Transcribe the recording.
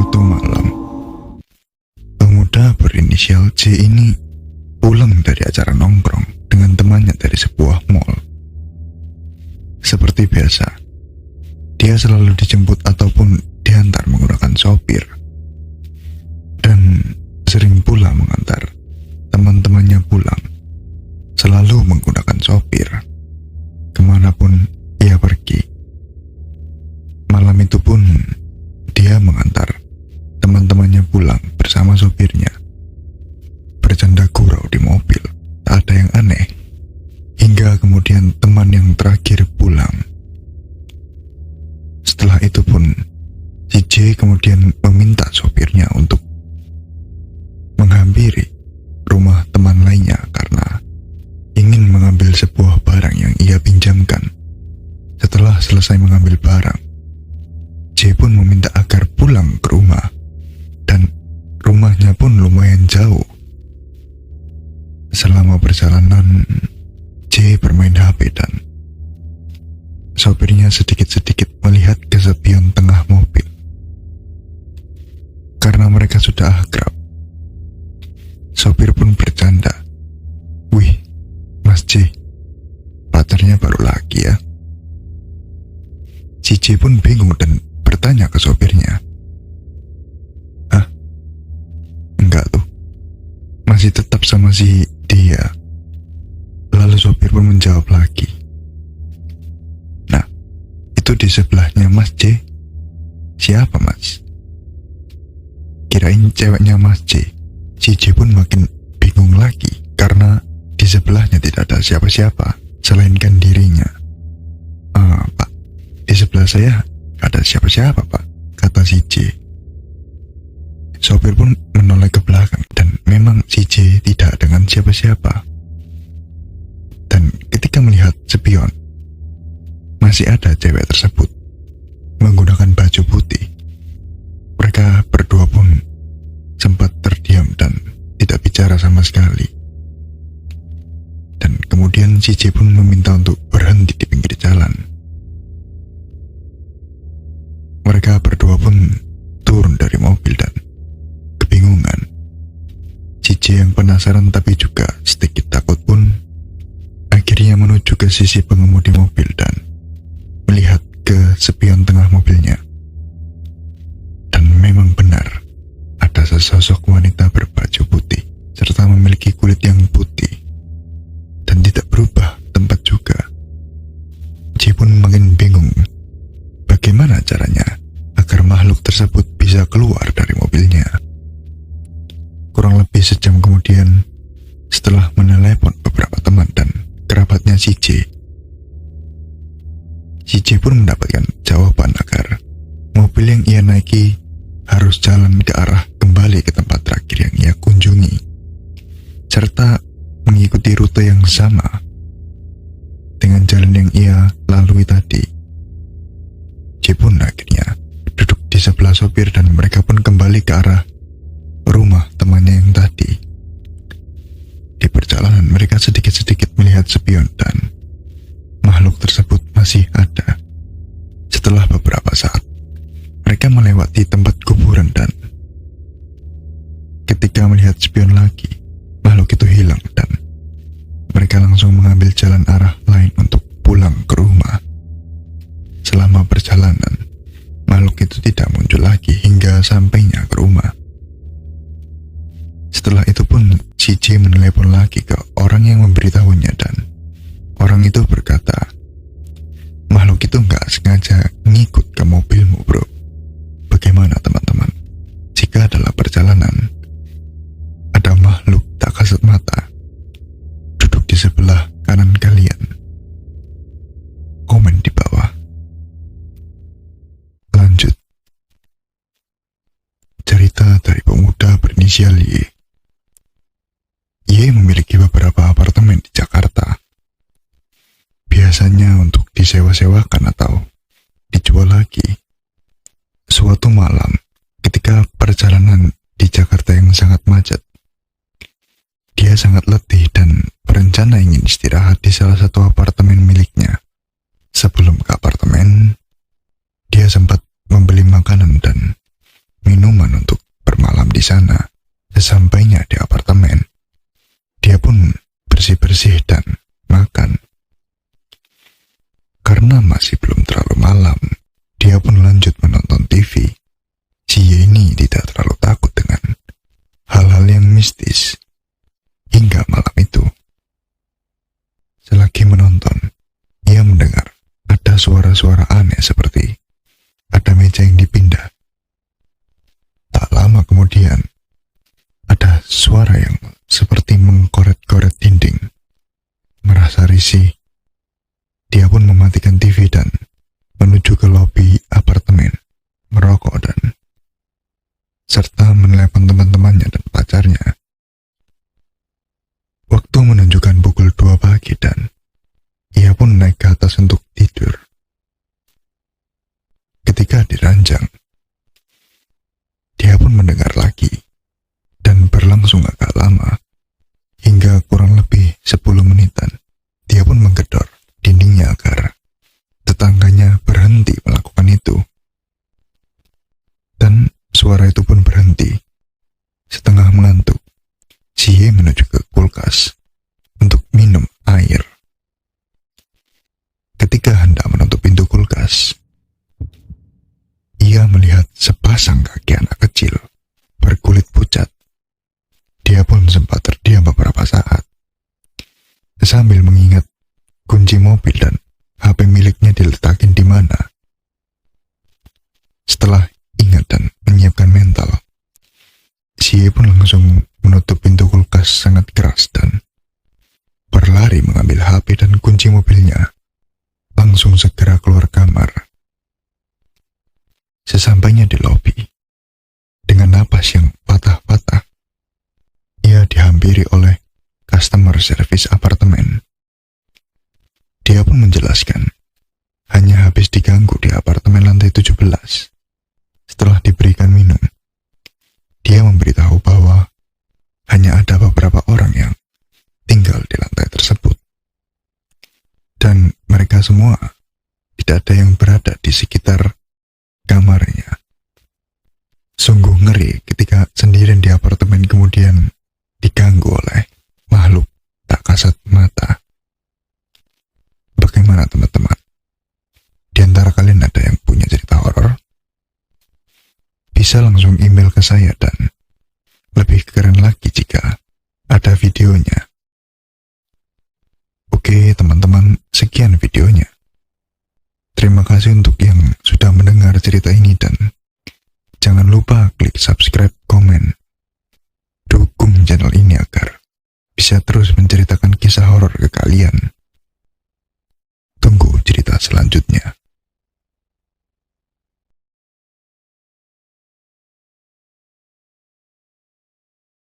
Suatu malam, pemuda berinisial J ini pulang dari acara nongkrong dengan temannya dari sebuah mall. Seperti biasa, dia selalu dijemput ataupun diantar menggunakan sopir. Dan sering pula mengantar teman-temannya pulang, selalu menggunakan sopir kemanapun ia pergi. Malam itu pun dia mengantar teman-temannya pulang bersama sopirnya. Bercanda gurau di mobil, tak ada yang aneh. Hingga kemudian teman yang terakhir pulang. Setelah itu pun, si J kemudian meminta sopirnya untuk menghampiri rumah teman lainnya karena ingin mengambil sebuah barang yang ia pinjamkan. Setelah selesai mengambil barang, J pun meminta agar pulang ke rumah, dan rumahnya pun lumayan jauh. Selama perjalanan, J bermain HP dan sopirnya sedikit-sedikit melihat ke spion tengah mobil. Karena mereka sudah akrab, sopir pun bercanda, "Wih, Mas J, pacarnya baru lagi ya?" Si J pun bingung dan bertanya ke sopirnya, "Hah? Enggak tuh, masih tetap sama si dia." Lalu sopir pun menjawab lagi, "Nah, itu di sebelahnya Mas J. Siapa Mas?" Kirain ceweknya Mas J. Si J pun makin bingung lagi karena di sebelahnya tidak ada siapa-siapa selainkan dirinya. "Pak, di sebelah saya gak ada siapa-siapa Pak," kata si J. Sopir pun menoleh ke belakang dan memang si J tidak dengan siapa-siapa. Dan ketika melihat spion, masih ada cewek tersebut menggunakan baju putih. Mereka berdua pun sempat terdiam dan tidak bicara sama sekali. Dan kemudian si J pun meminta untuk berhenti di pinggir jalan. Mereka berdua pun turun dari mobil dan kebingungan. Si J yang penasaran tapi juga sedikit takut pun akhirnya menuju ke sisi pengemudi mobil dan melihat ke spion tengah mobilnya. Dan memang benar, ada sesosok wanita berbaju putih serta memiliki kulit yang putih dan tidak berubah tempat juga. J pun makin bingung bagaimana caranya agar makhluk tersebut bisa keluar dari mobilnya. Kurang lebih sejam kemudian, setelah menelepon beberapa teman dan kerabatnya si J pun mendapatkan jawaban agar mobil yang ia naiki harus jalan ke arah kembali ke tempat terakhir yang ia kunjungi, serta mengikuti rute yang sama dengan jalan yang ia lalui tadi. J pun akhirnya duduk di sebelah sopir dan mereka pun kembali ke arah rumah temannya yang tadi. Di perjalanan mereka sedikit-sedikit melihat spion dan makhluk tersebut masih ada. Setelah beberapa saat, mereka melewati tempat kuburan dan ketika melihat spion lagi, makhluk itu hilang dan mereka langsung mengambil jalan arah lain untuk pulang ke rumah. Selama perjalanan, makhluk itu tidak muncul lagi hingga sampainya ke rumah. Setelah itu pun si J menelepon lagi ke orang yang memberitahunya dan orang itu berkata, "Makhluk itu gak sengaja ngikut ke mobilmu bro. Bagaimana teman-teman, jika dalam perjalanan ada makhluk tak kasat mata duduk di sebelah kanan kalian?" Komen di bawah. Lanjut. Cerita dari pemuda berinisial Y. Y memiliki beberapa apartemen di Jakarta. Biasanya untuk disewa-sewakan atau dijual lagi. Suatu malam, ketika perjalanan di Jakarta yang sangat macet, dia sangat letih dan berencana ingin istirahat di salah satu apartemen miliknya. Sebelum ke apartemen, dia sempat membeli makanan dan minuman untuk bermalam di sana. Sesampainya di apartemen, dia pun bersih-bersih dan makan. Karena masih belum terlalu malam, dia pun lanjut menonton TV. Si Y ini tidak terlalu takut dengan hal-hal yang mistis. Hingga malam itu, selagi menonton, ia mendengar ada suara-suara aneh seperti ada meja yang dipindah. Tak lama kemudian, ada suara yang seperti mengkoret-koret dinding. Merasa risih, dia pun mematikan TV dan menuju ke lobi apartemen, merokok dan serta menelepon teman-temannya dan pacarnya. Waktu menunjukkan pukul 2 pagi dan ia pun naik ke atas untuk tidur. Ketika di ranjang, dia pun mendengar lagi dan berlangsung agak lama, hingga kurang lebih 10 menitan. Dia pun menggedor dindingnya agar tetangganya berhenti melakukan itu. Dan suara itu pun berhenti. Setengah mengantuk, si Y menuju ke kulkas untuk minum air. Ketika hendak menutup pintu kulkas, ia melihat sepasang kaki anak kecil berkulit pucat. Dia pun sempat terdiam beberapa saat, sambil mengingat kunci mobil dan HP miliknya diletakin di mana. Setelah ingat dan menyiapkan mental, si Y pun langsung menutup pintu kulkas sangat keras dan berlari mengambil HP dan kunci mobilnya. Langsung segera keluar kamar. Sesampainya di lobi, dengan napas yang patah-patah, ia dihampiri oleh customer service apartemen. Dia pun menjelaskan, hanya habis diganggu di apartemen lantai 17. Setelah diberikan minum, dia memberitahu bahwa hanya ada beberapa orang yang tinggal di lantai tersebut. Dan mereka semua tidak ada yang berada di sekitar kamarnya. Sungguh ngeri ketika sendirian di apartemen kemudian diganggu oleh makhluk tak kasat mata. Bagaimana teman-teman? Di antara kalian ada yang punya cerita horor? Bisa langsung email ke saya dan lebih keren lagi jika ada videonya. Oke teman-teman, sekian videonya. Terima kasih untuk yang sudah mendengar cerita ini dan jangan lupa klik subscribe, komen, dukung channel ini agar bisa terus menceritakan kisah horor ke kalian. Tunggu cerita selanjutnya.